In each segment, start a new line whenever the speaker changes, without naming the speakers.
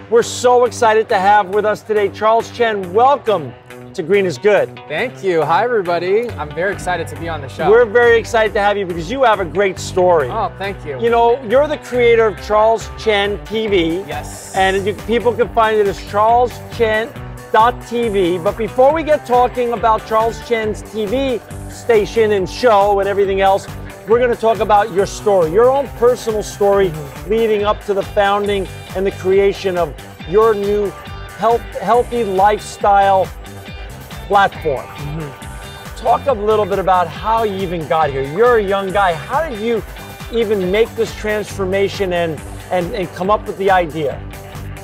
We're so excited to have with us today Charles Chen. Welcome to Green is Good.
Thank you. Hi, everybody. I'm very excited to be on the show.
We're very excited to have you because you have a great story.
Oh, thank you.
You know, you're the creator of Charles Chen TV.
Yes.
And people can find it as charleschen.tv. But before we get talking about Charles Chen's TV station and show and everything else, we're going to talk about your story, your own personal story leading up to the founding and the creation of your new healthy lifestyle platform. Talk a little bit about how you even got here. You're a young guy. How did you even make this transformation and come up with the idea?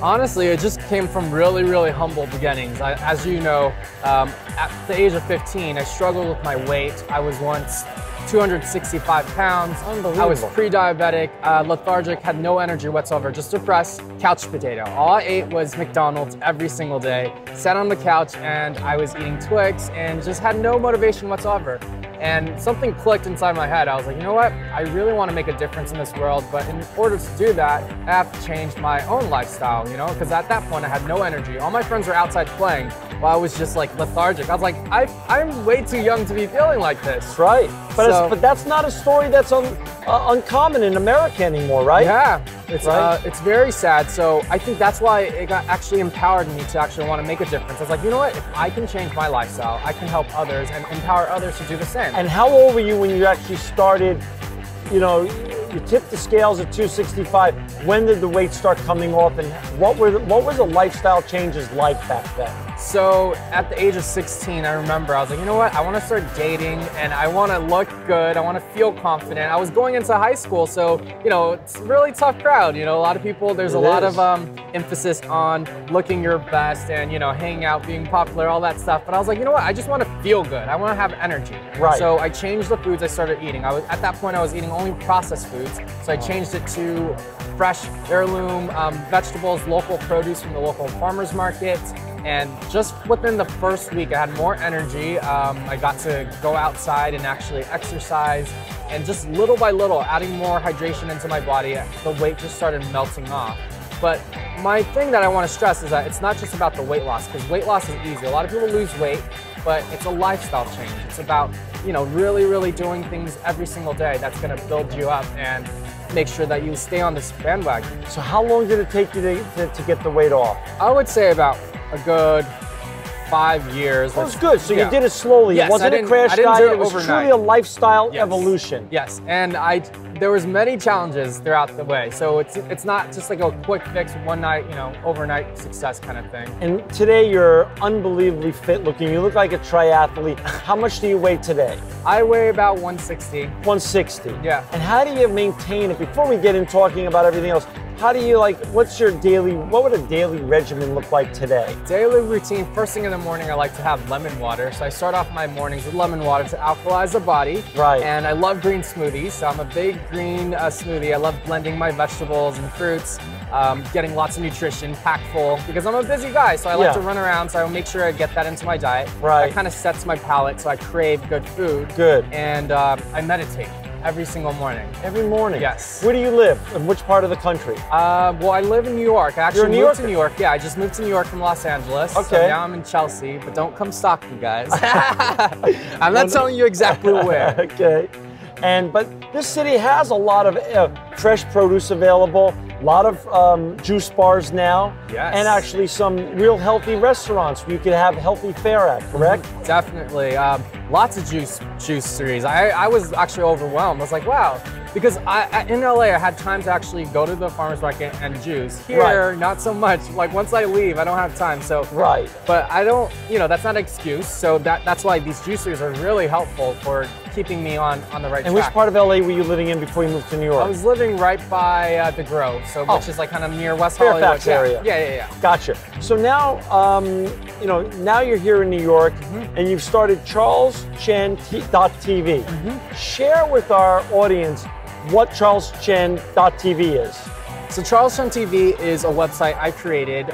Honestly, it just came from really, really humble beginnings. As you know, at the age of 15, I struggled with my weight. I was once 265 pounds.
Unbelievable.
I was pre-diabetic, lethargic, had no energy whatsoever, just depressed, couch potato. All I ate was McDonald's every single day, sat on the couch and I was eating Twix and just had no motivation whatsoever. And something clicked inside my head. I was like, you know what? I really want to make a difference in this world, but in order to do that, I have to change my own lifestyle, you know? Because at that point I had no energy. All my friends were outside playing while I was just like lethargic. I was like, I'm way too young to be feeling like this.
That's right. But that's not a story that's uncommon in America anymore, right?
Yeah, it's very sad. So I think that's why it actually empowered me to actually want to make a difference. I was like, you know what? If I can change my lifestyle, I can help others and empower others to do the same.
And how old were you when you actually started, you know, you tipped the scales at 265. When did the weight start coming off and what were the lifestyle changes like back then?
So at the age of 16, I remember I was like, you know what? I want to start dating and I want to look good. I want to feel confident. I was going into high school, so, you know, it's a really tough crowd. You know, a lot of people, there's a lot of emphasis on looking your best and, you know, hanging out, being popular, all that stuff. But I was like, you know what? I just want to feel good. I want to have energy.
Right.
So I changed the foods I started eating. At that point, I was eating only processed foods. So I changed it to fresh heirloom vegetables, local produce from the local farmer's market. And just within the first week, I had more energy. I got to go outside and actually exercise. And just little by little, adding more hydration into my body, the weight just started melting off. But my thing that I want to stress is that it's not just about the weight loss, because weight loss is easy. A lot of people lose weight, but it's a lifestyle change. It's about, you know, really, really doing things every single day that's going to build you up and make sure that you stay on this bandwagon.
So how long did it take you to get the weight off?
I would say about a good 5 years.
That was good. So you did it slowly.
Yes,
it wasn't a crash diet. It was truly a lifestyle evolution.
Yes, and there was many challenges throughout the way. So it's not just like a quick fix, one night, you know, overnight success kind of thing.
And today you're unbelievably fit looking. You look like a triathlete. How much do you weigh today?
I weigh about 160.
160.
Yeah.
And how do you maintain it? Before we get in talking about everything else, how do you what would a daily regimen look like today?
Daily routine, first thing in the morning, I like to have lemon water. So I start off my mornings with lemon water to alkalize the body.
Right.
And I love green smoothies, so I'm a big green smoothie. I love blending my vegetables and fruits, getting lots of nutrition, packed full, because I'm a busy guy, so I like to run around, so I make sure I get that into my diet.
Right.
That kind of sets my palate, so I crave good food.
Good.
And I meditate every single morning.
Every morning?
Yes.
Where do you live? In which part of the country?
Well, I live in New York. I actually
moved
to New York. Yeah, I just moved to New York from Los Angeles.
Okay.
So now I'm in Chelsea, but don't come stalk me, guys. I'm not telling you exactly where.
Okay. But this city has a lot of fresh produce available, a lot of juice bars now, and actually some real healthy restaurants where you can have healthy fare at, correct?
Definitely. Lots of juiceries. I was actually overwhelmed. I was like, wow. Because in LA, I had time to actually go to the farmer's market and juice. Here, not so much. Like once I leave, I don't have time. So But I don't, you know, that's not an excuse. So that's why these juicers are really helpful for keeping me on the right track.
And which part of LA were you living in before you moved to New York?
I was living right by the Grove, so which is like kind of near West
Fairfax
Hollywood.
area.
Yeah.
Gotcha. So now, you know, now you're here in New York, and you've started charleschen.tv. Share with our audience what charleschen.tv is.
So Charles Chen TV is a website I created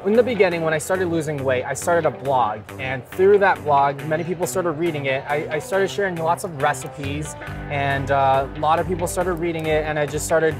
In the beginning, when I started losing weight, I started a blog, and through that blog, many people started reading it. I started sharing lots of recipes, and a lot of people started reading it, and I just started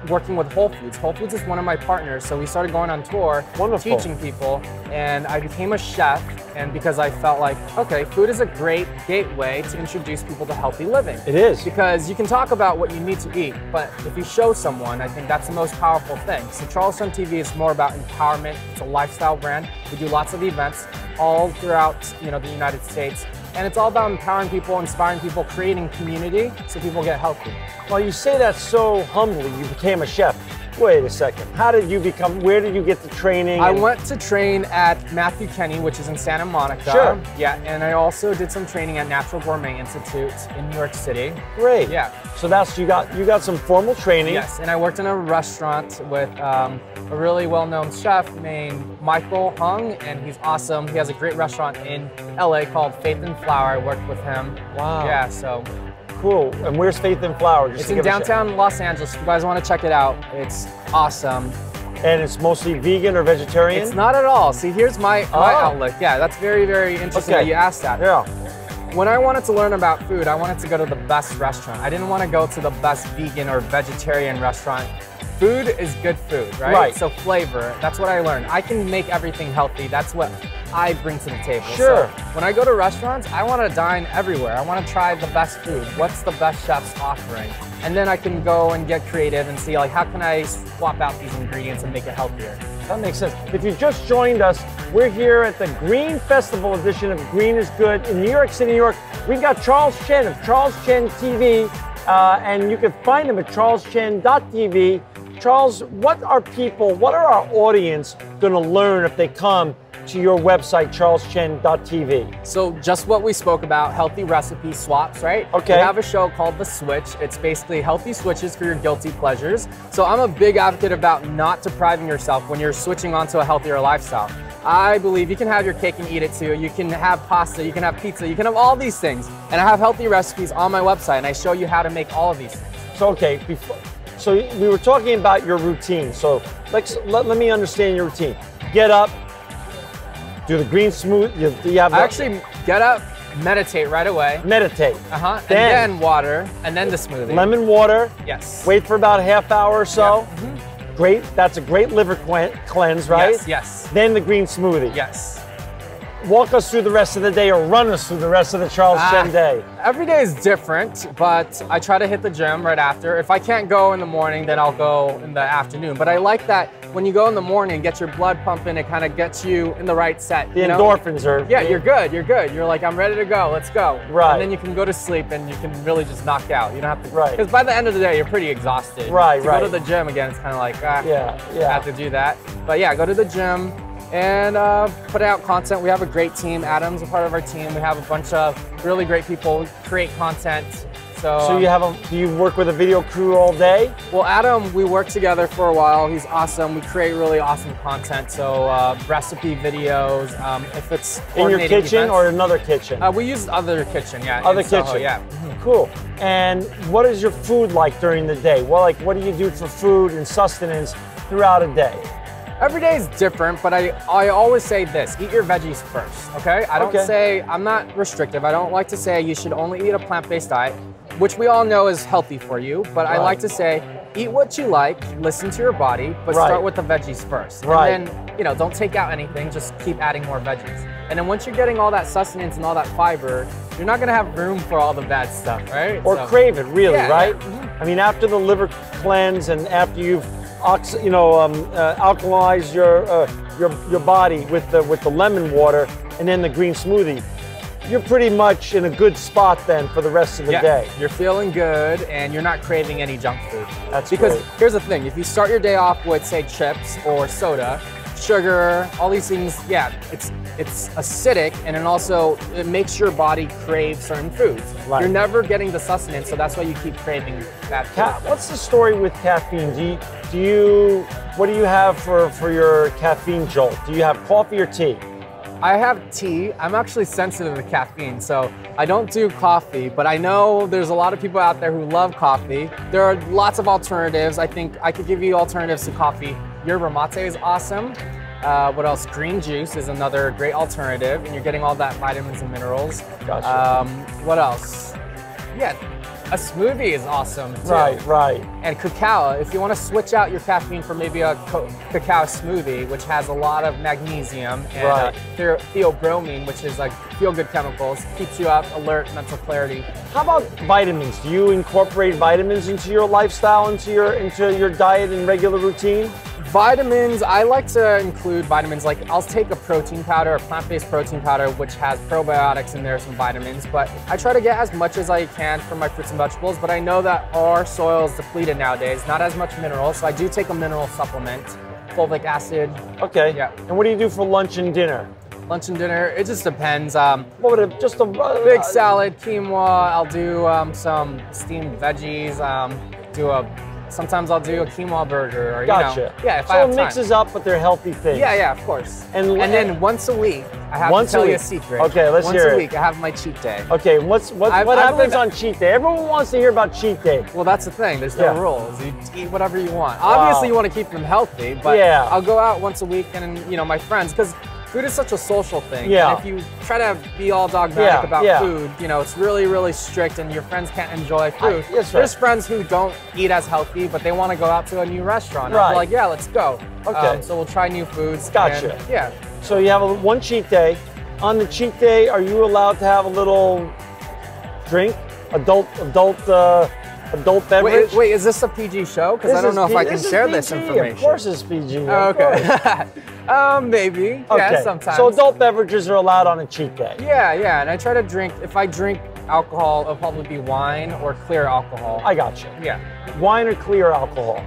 working with Whole Foods. Whole Foods is one of my partners, so we started going on tour,
Wonderful.
teaching people, and I became a chef, and because I felt like, okay, food is a great gateway to introduce people to healthy living.
It is.
Because you can talk about what you need to eat, but if you show someone, I think that's the most powerful thing. So Charles Chen TV is more about empowerment. It's a lifestyle brand. We do lots of events all throughout, the United States. And it's all about empowering people, inspiring people, creating community so people get healthy.
Well, you say that so humbly. You became a chef. Wait a second. How did you become, where did you get the training?
I went to train at Matthew Kenny, which is in Santa Monica.
Sure.
Yeah, and I also did some training at Natural Gourmet Institute in New York City.
Great.
Yeah.
So that's, you got some formal training.
Yes, and I worked in a restaurant with a really well-known chef named Michael Hung, and he's awesome. He has a great restaurant in LA called Faith and Flour. I worked with him.
Wow.
Yeah, so.
Cool. And where's Faith and Flour?
It's in downtown Los Angeles. If you guys want to check it out, it's awesome.
And it's mostly vegan or vegetarian?
It's not at all. See, here's my outlook. Yeah, that's very, very interesting that you asked that.
Yeah.
When I wanted to learn about food, I wanted to go to the best restaurant. I didn't want to go to the best vegan or vegetarian restaurant. Food is good food, right?
Right.
So flavor, that's what I learned. I can make everything healthy. That's what I bring to the table.
Sure.
So when I go to restaurants, I want to dine everywhere. I want to try the best food. What's the best chef's offering? And then I can go and get creative and see, like, how can I swap out these ingredients and make it healthier?
That makes sense. If you just joined us, we're here at the Green Festival edition of Green is Good in New York City, New York. We've got Charles Chen of Charles Chen TV, and you can find him at charleschen.tv. Charles, what are our audience going to learn if they come to your website, charleschen.tv?
So just what we spoke about, healthy recipe swaps, right?
Okay.
We have a show called The Switch. It's basically healthy switches for your guilty pleasures. So I'm a big advocate about not depriving yourself when you're switching onto a healthier lifestyle. I believe you can have your cake and eat it too. You can have pasta, you can have pizza, you can have all these things. And I have healthy recipes on my website, and I show you how to make all of these things.
So, okay, so we were talking about your routine. So let me understand your routine. Get up, do the green smoothie. You have
I actually get up, meditate right away.
Meditate.
And then water, and then the smoothie.
Lemon water.
Yes.
Wait for about a half hour or so.
Yeah. Mm-hmm.
Great. That's a great liver cleanse, right?
Yes, yes.
Then the green smoothie.
Yes.
Walk us through the rest of the day, or run us through the rest of the Charles Chen day.
Every day is different, but I try to hit the gym right after. If I can't go in the morning, then I'll go in the afternoon. But I like that when you go in the morning, get your blood pumping, it kind of gets you in the right set.
The endorphins are...
Yeah, you're good, you're good. You're like, I'm ready to go, let's go.
Right.
And then you can go to sleep and you can really just knock out. You don't have to...
Right.
Because by the end of the day, you're pretty exhausted.
Right,
Go to the gym again, it's kind of like, I have to do that. But yeah, go to the gym and put out content. We have a great team. Adam's a part of our team. We have a bunch of really great people create content. So
do you work with a video crew all day?
Well, Adam, we worked together for a while. He's awesome. We create really awesome content. So recipe videos, if it's
in your kitchen
events,
or another kitchen?
we use other kitchen, yeah.
Other kitchen,
Soho, yeah. Mm-hmm.
Cool. And what is your food like during the day? Well, like, what do you do for food and sustenance throughout a day?
Every day is different, but I always say this, eat your veggies first, okay? I don't say, I'm not restrictive. I don't like to say you should only eat a plant-based diet, which we all know is healthy for you, but I like to say, eat what you like, listen to your body, but start with the veggies first. And then, don't take out anything, just keep adding more veggies. And then once you're getting all that sustenance and all that fiber, you're not gonna have room for all the bad stuff, right?
Or crave it, really, right?
Yeah. Mm-hmm.
I mean, after the liver cleanse and after you've alkalize your body with the lemon water and then the green smoothie, you're pretty much in a good spot then for the rest of the day.
You're feeling good and you're not craving any junk food.
That's
because
great.
Here's the thing, if you start your day off with, say, chips or soda, sugar, all these things, it's acidic, and then also it makes your body crave certain foods. Right. You're never getting the sustenance, so that's why you keep craving that food.
What's the story with caffeine? What do you have for your caffeine jolt? Do you have coffee or tea?
I have tea. I'm actually sensitive to caffeine, so I don't do coffee, but I know there's a lot of people out there who love coffee. There are lots of alternatives. I think I could give you alternatives to coffee. Yerba mate is awesome. What else? Green juice is another great alternative, and you're getting all that vitamins and minerals.
Gotcha.
What else? Yeah, a smoothie is awesome too.
Right.
And cacao, if you want to switch out your caffeine for maybe a cacao smoothie, which has a lot of magnesium and theobromine, which is like feel-good chemicals, keeps you up, alert, mental clarity.
How about vitamins? Do you incorporate vitamins into your lifestyle, into your diet and regular routine?
Vitamins, I like to include vitamins, like I'll take a protein powder, a plant-based protein powder, which has probiotics in there, some vitamins, but I try to get as much as I can from my fruits and vegetables, but I know that our soil is depleted nowadays, not as much minerals, so I do take a mineral supplement, fulvic acid.
Okay,
yeah.
And what do you do for lunch and dinner?
Lunch and dinner, it just depends.
What would it, just a
big salad, quinoa, I'll do some steamed veggies, sometimes I'll do a quinoa burger, or
gotcha.
If I have time.
So it mixes up, but they're healthy things.
Yeah, of course. And then once a week, I have to tell you a secret.
Okay, let's hear it.
Once a week, I have my cheat day.
Okay, what happens on cheat day? Everyone wants to hear about cheat day.
Well, that's the thing. There's no rules. You eat whatever you want. Obviously, you want to keep them healthy, but I'll go out once a week, and my friends, because food is such a social thing.
Yeah.
And if you try to be all dogmatic about food, it's really, really strict, and your friends can't enjoy food. There's friends who don't eat as healthy, but they want to go out to a new restaurant. Right. I'm like, yeah, let's go.
Okay.
So we'll try new foods.
Gotcha.
And,
so you have one cheat day. On the cheat day, are you allowed to have a little drink? Adult beverage?
Wait, is this a PG show? Because I don't know if I can share this information.
Of course it's PG.
Oh, okay. Maybe. Okay. Yeah, sometimes.
So adult beverages are allowed on a cheat day?
Yeah. And I try to drink, if I drink alcohol, it'll probably be wine or clear alcohol.
I got you.
Yeah.
Wine or clear alcohol.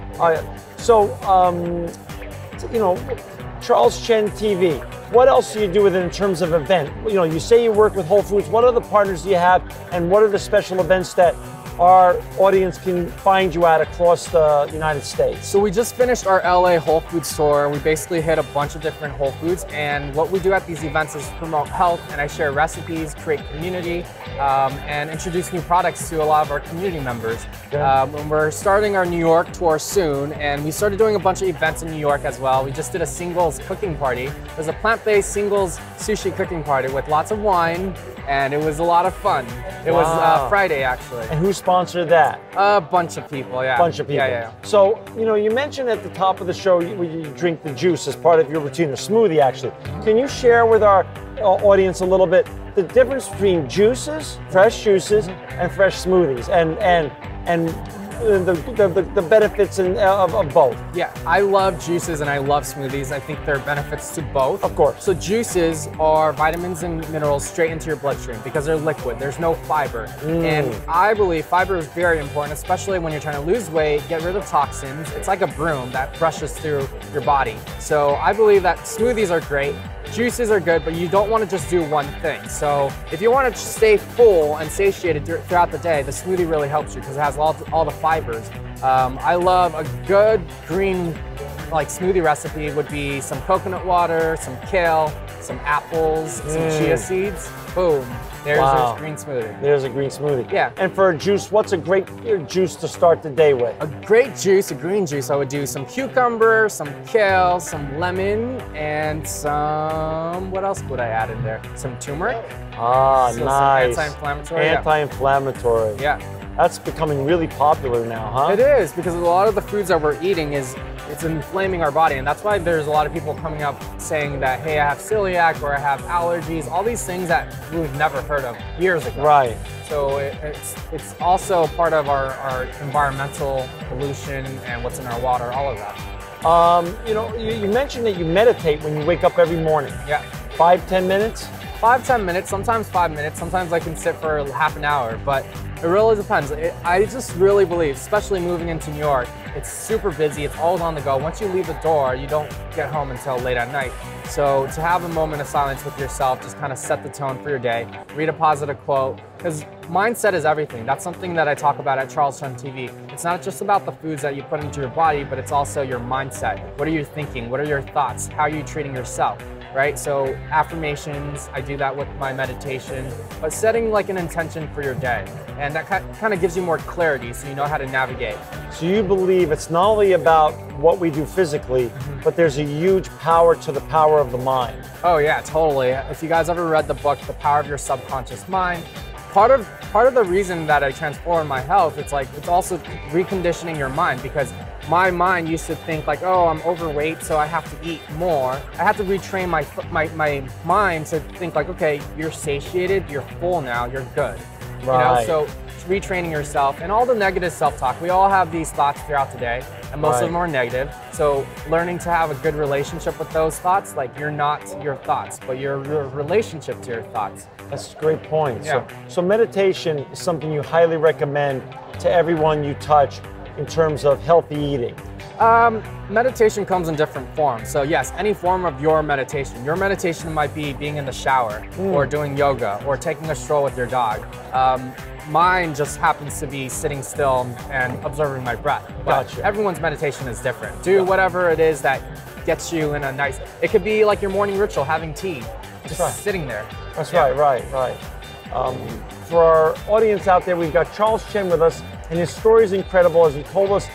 Charles Chen TV. What else do you do with it in terms of event? You say you work with Whole Foods. What other partners do you have, and what are the special events that our audience can find you at across the United States?
So we just finished our LA Whole Foods store. We basically hit a bunch of different Whole Foods, and what we do at these events is promote health, and I share recipes, create community, and introduce new products to a lot of our community members. And we're starting our New York tour soon, and we started doing a bunch of events in New York as well. We just did a singles cooking party. It was a plant-based singles sushi cooking party with lots of wine, and it was a lot of fun. It was Friday, actually.
And who sponsored that?
A bunch of people, yeah.
Bunch of people.
Yeah.
So, you mentioned at the top of the show you drink the juice as part of your routine, a smoothie actually. Can you share with our audience a little bit the difference between juices, fresh juices, and fresh smoothies, and the benefits of both?
Yeah, I love juices and I love smoothies. I think there are benefits to both.
Of course.
So juices are vitamins and minerals straight into your bloodstream because they're liquid. There's no fiber. And I believe fiber is very important, especially when you're trying to lose weight, get rid of toxins. It's like a broom that brushes through your body. So I believe that smoothies are great. Juices are good, but you don't want to just do one thing. So if you want to stay full and satiated throughout the day, the smoothie really helps you because it has all the fibers. I love a good green smoothie recipe would be some coconut water, some kale, some apples, some chia seeds. Boom. There's a green smoothie.
There's a green smoothie.
Yeah.
And for a juice, what's a great juice to start the day with?
A great juice, a green juice, I would do some cucumber, some kale, some lemon, and some, what else would I add in there? Some turmeric.
Nice.
Some anti-inflammatory.
Anti-inflammatory.
Yeah.
That's becoming really popular now, huh?
It is, because a lot of the foods that we're eating it's inflaming our body, and that's why there's a lot of people coming up saying that, hey, I have celiac or I have allergies, all these things that we've never heard of years ago.
Right.
So it's also part of our environmental pollution and what's in our water, all of that.
You mentioned that you meditate when you wake up every morning.
Yeah.
5-10 minutes?
5-10 minutes, sometimes 5 minutes, sometimes I can sit for half an hour, but it really depends. I just really believe, especially moving into New York, it's super busy, it's always on the go. Once you leave the door, you don't get home until late at night. So to have a moment of silence with yourself, just kind of set the tone for your day, read a positive quote, because mindset is everything. That's something that I talk about at Charles Chen TV. It's not just about the foods that you put into your body, but it's also your mindset. What are you thinking? What are your thoughts? How are you treating yourself? Right? So affirmations, I do that with my meditation, but setting an intention for your day. And that kind of gives you more clarity so you know how to navigate.
So you believe it's not only about what we do physically, but there's a huge power to the power of the mind.
Oh yeah, totally. If you guys ever read the book, The Power of Your Subconscious Mind, part of the reason that I transformed my health, it's also reconditioning your mind, because my mind used to think like, oh, I'm overweight, so I have to eat more. I have to retrain my mind to think like, okay, you're satiated, you're full now, you're good.
Right.
You know, so retraining yourself and all the negative self-talk. We all have these thoughts throughout the day, and most of them are negative. So learning to have a good relationship with those thoughts, like you're not your thoughts, but your relationship to your thoughts.
That's a great point.
Yeah.
So meditation is something you highly recommend to everyone you touch in terms of healthy eating.
Meditation comes in different forms. So yes, any form of your meditation. Your meditation might be being in the shower or doing yoga or taking a stroll with your dog. Mine just happens to be sitting still and observing my breath. But
Gotcha.
Everyone's meditation is different. Do whatever it is that gets you in a nice, it could be like your morning ritual, having tea, just sitting there.
That's right. For our audience out there, we've got Charles Chen with us, and his story is incredible. As he told us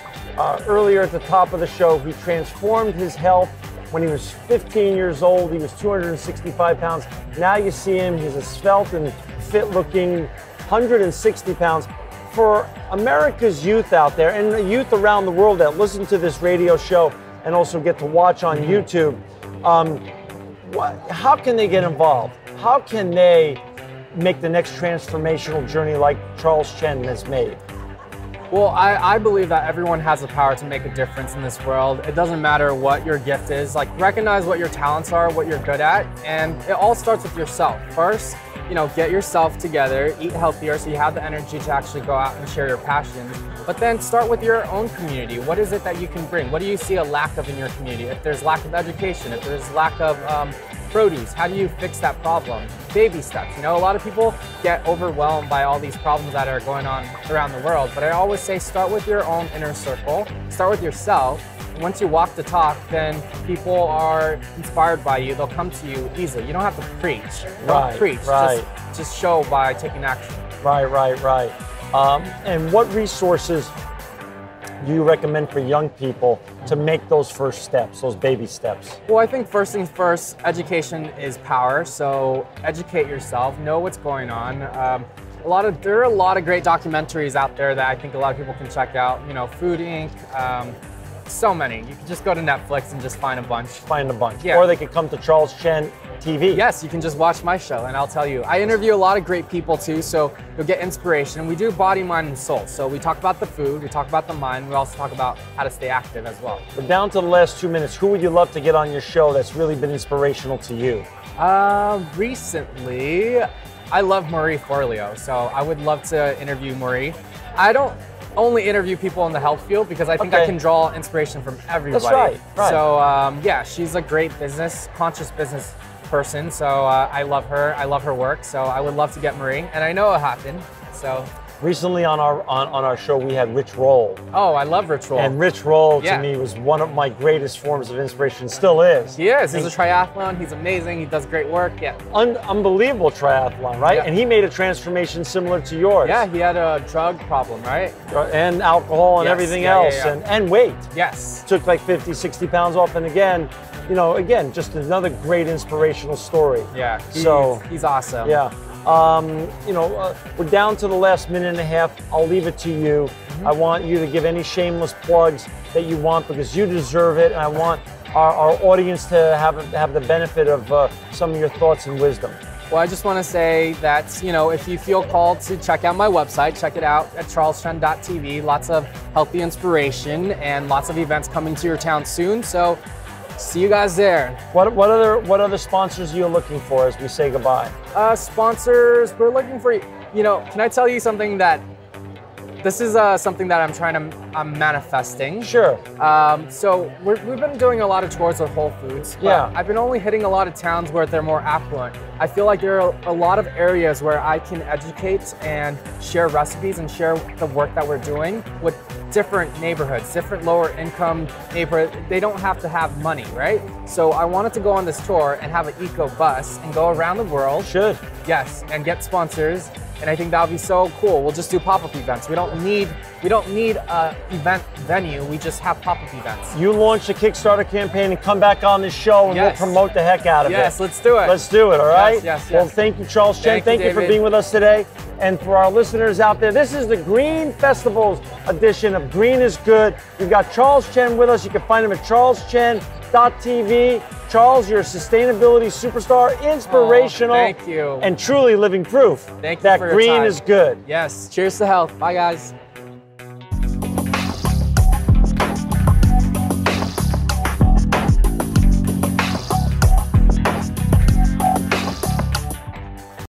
earlier at the top of the show, he transformed his health when he was 15 years old. He was 265 pounds. Now you see him, he's a svelte and fit looking 160 pounds. For America's youth out there and the youth around the world that listen to this radio show and also get to watch on YouTube, how can they get involved? How can they make the next transformational journey like Charles Chen has made?
Well, I believe that everyone has the power to make a difference in this world. It doesn't matter what your gift is. Like, recognize what your talents are, what you're good at, and it all starts with yourself. First, you know, get yourself together, eat healthier so you have the energy to actually go out and share your passions. But then start with your own community. What is it that you can bring? What do you see a lack of in your community? If there's lack of education, if there's lack of produce, how do you fix that problem? Baby steps. You know, a lot of people get overwhelmed by all these problems that are going on around the world, but I always say start with your own inner circle, start with yourself. Once you walk the talk, then people are inspired by you. They'll come to you easily. You don't have to preach. Don't preach. Just show by taking action.
Right. And what resources do you recommend for young people to make those first steps, those baby steps?
Well, I think first things first, education is power. So educate yourself, know what's going on. There are a lot of great documentaries out there that I think a lot of people can check out. You know, Food Inc. So many. You can just go to Netflix and just find a bunch.
Yeah. Or they could come to Charles Chen TV.
Yes, you can just watch my show and I'll tell you. I interview a lot of great people too, so you'll get inspiration. We do body, mind, and soul. So we talk about the food, we talk about the mind, we also talk about how to stay active as well.
We're down to the last 2 minutes. Who would you love to get on your show that's really been inspirational to you?
Recently, I love Marie Forleo, so I would love to interview Marie. I don't only interview people in the health field because I think I can draw inspiration from everybody.
That's right.
So yeah, she's a great conscious business person. So I love her. I love her work. So I would love to get Marie, and I know it'll happen. So
recently on our show we had Rich Roll.
Oh, I love Rich Roll.
And Rich Roll to me was one of my greatest forms of inspiration. Still is.
He is. He's a triathlon. He's amazing. He does great work. Yeah.
Unbelievable triathlon, right?
Yeah.
And he made a transformation similar to yours.
Yeah, he had a drug problem, right?
And alcohol and everything else. And weight.
Yes.
Took like 50, 60 pounds off, and again, you know, just another great inspirational story.
Yeah. He's awesome.
Yeah. We're down to the last minute and a half. I'll leave it to you. I want you to give any shameless plugs that you want because you deserve it. And I want our audience to have the benefit of some of your thoughts and wisdom.
Well, I just want to say that, you know, if you feel called to check out my website, check it out at charleschen.tv. Lots of healthy inspiration and lots of events coming to your town soon. So see you guys there.
What other sponsors are you looking for as we say goodbye?
Sponsors, we're looking for, you know, can I tell you something that, this is something that I'm trying to manifesting.
Sure.
So we've been doing a lot of tours with Whole Foods. But
Yeah.
I've been only hitting a lot of towns where they're more affluent. I feel like there are a lot of areas where I can educate and share recipes and share the work that we're doing with different neighborhoods, different lower income neighborhoods. They don't have to have money, right? So I wanted to go on this tour and have an eco bus and go around the world.
Should.
Yes, and get sponsors. And I think that would be so cool. We'll just do pop-up events. We don't need a event venue. We just have pop-up events.
You launch a Kickstarter campaign and come back on this show and
Yes.
we'll promote the heck out of it.
Yes, let's do it.
Let's do it, all right?
Yes.
Well, thank you, Charles Chen.
Thank you,
for
David.
being with us today. And for our listeners out there, this is the Green Festival's edition of Green is Good. We've got Charles Chen with us. You can find him at charleschen.tv. Charles, you're a sustainability superstar, inspirational,
thank you.
and truly living proof
Thank you
that
for your
green
time.
is good.
Yes. Cheers to health. Bye, guys.